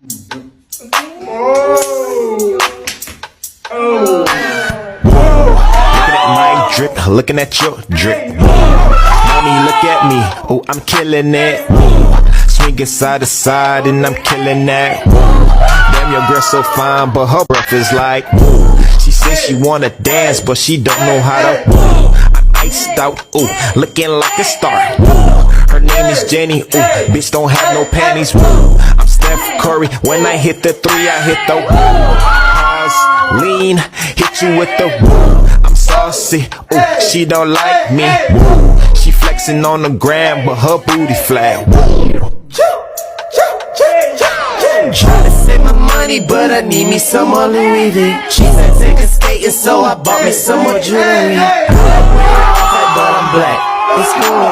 Looking at my drip, looking at your drip. Mommy, look at me, oh, I'm killing it. Swinging side to side and I'm killing that. Damn, your girl so fine, but her breath is like. She says she wanna dance, but she don't know how to. I'm iced out, ooh, looking like a star. Her name is Jenny, ooh, bitch don't have no panties. I'm Steph Curry, when I hit the three, I hit the pause, lean, hit you with the I'm saucy, ooh, she don't like me. She flexing on the gram, but her booty flat. Tryna save my money, but I need me some more Louis V. She said take a skating, so I bought me some more jewelry. But I'm black, it's cool.